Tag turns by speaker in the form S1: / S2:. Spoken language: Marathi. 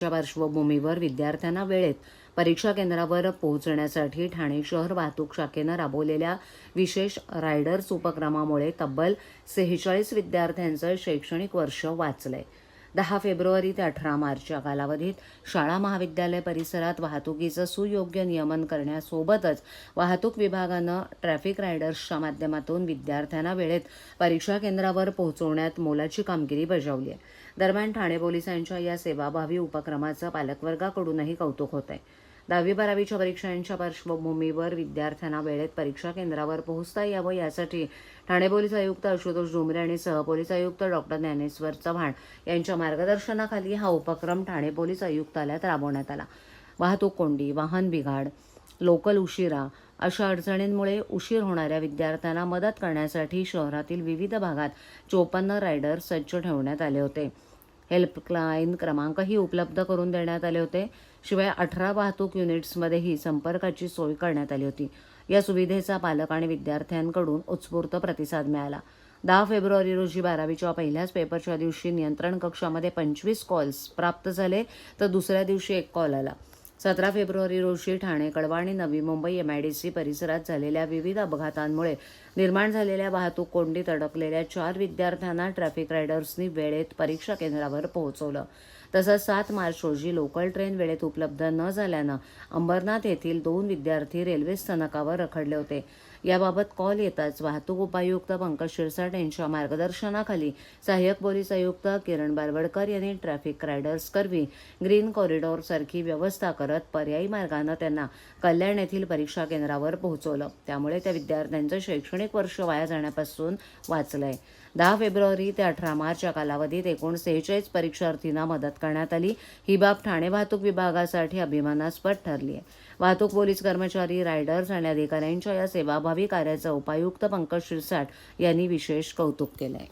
S1: च्या पार्श्वभूमीवर विद्यार्थ्यांना वेळेत परीक्षा केंद्रावर पोहोचण्यासाठी ठाणे शहर वाहतूक शाखेनं राबवलेल्या विशेष रायडर्स उपक्रमामुळे तब्बल 46 विद्यार्थ्यांचं शैक्षणिक वर्ष वाचलंय. 10 फेब्रुवारी ते 18 मार्चच्या कालावधीत शाळा महाविद्यालय परिसरात वाहतुकीचं सुयोग्य नियमन करण्यासोबतच वाहतूक विभागानं ट्रॅफिक रायडर्सच्या माध्यमातून विद्यार्थ्यांना वेळेत परीक्षा केंद्रावर पोहोचवण्यात मोलाची कामगिरी बजावली आहे. दरम्यान ठाणे पोलिसांच्या या सेवाभावी उपक्रमाचं पालकवर्गाकडूनही कौतुक होत आहे. 10वी-12वीच्या परीक्षांच्या पार्श्वभूमीवर विद्यार्थ्यांना वेळेत परीक्षा केंद्रावर पोहोचता यावं यासाठी ठाणे पोलीस आयुक्त आशुतोष डोंबरे आणि सहपोलीस आयुक्त डॉक्टर ज्ञानेश्वर चव्हाण यांच्या मार्गदर्शनाखाली हा उपक्रम ठाणे पोलीस आयुक्तालयात राबवण्यात आला. वाहतूक कोंडी, वाहन बिघाड, लोकल उशिरा अशा अडचणींमुळे उशीर होणाऱ्या विद्यार्थ्यांना मदत करण्यासाठी शहरातील विविध भागात 54 रायडर सज्ज ठेवण्यात आले होते. हेल्पलाईन क्रमांकही उपलब्ध करून देण्यात आले होते. शिवाय 18 वाहतूक युनिट्समध्येही संपर्काची सोय करण्यात आली होती. या सुविधेचा पालक आणि विद्यार्थ्यांकडून उत्स्फूर्त प्रतिसाद मिळाला. 10 फेब्रुवारी रोजी 12वीच्या पहिल्याच पेपरच्या दिवशी नियंत्रण कक्षामध्ये 25 कॉल्स प्राप्त झाले, तर दुसऱ्या दिवशी 1 कॉल आला. 17 फेब्रुवारी रोजी ठाणे, कळवा आणि नवी मुंबई MIDC परिसरात झालेल्या विविध अपघातांमुळे निर्माण झालेल्या वाहतूक कोंडीत अडकलेल्या 4 विद्यार्थ्यांना ट्रॅफिक रायडर्सनी वेळेत परीक्षा केंद्रावर पोहोचवलं. तसंच 7 मार्च रोजी लोकल ट्रेन वेळेत उपलब्ध न झाल्यानं अंबरनाथ येथील 2 विद्यार्थी रेल्वे स्थानकावर रखडले होते. याबाबत कॉल येताच वाहतूक उपायुक्त पंकज शिरसाट यांच्या मार्गदर्शनाखाली सहाय्यक पोलीस आयुक्त किरण बारवडकर यांनी ट्रॅफिक रायडर्स करवी ग्रीन कॉरिडॉर सारखी व्यवस्था करत पर्यायी मार्गानं त्यांना कल्याण येथील परीक्षा केंद्रावर पोहोचवलं. त्यामुळे त्या विद्यार्थ्यांचं शैक्षणिक वर्ष वाया जाण्यापासून वाचलंय. 10 फेब्रुवारी ते 18 मार्च या कालावधीत एकूण 46 परीक्षार्थींना मदत करण्यात आली. ही बाब ठाणे वाहतूक विभागासाठी अभिमानास्पद ठरली आहे. वाहतूक पोलीस कर्मचारी, रायडर्स आणि अधिकाऱ्यांच्या या सेवाभावी कार्याचं उपायुक्त पंकज शिरसाट यांनी विशेष कौतुक केलं आहे.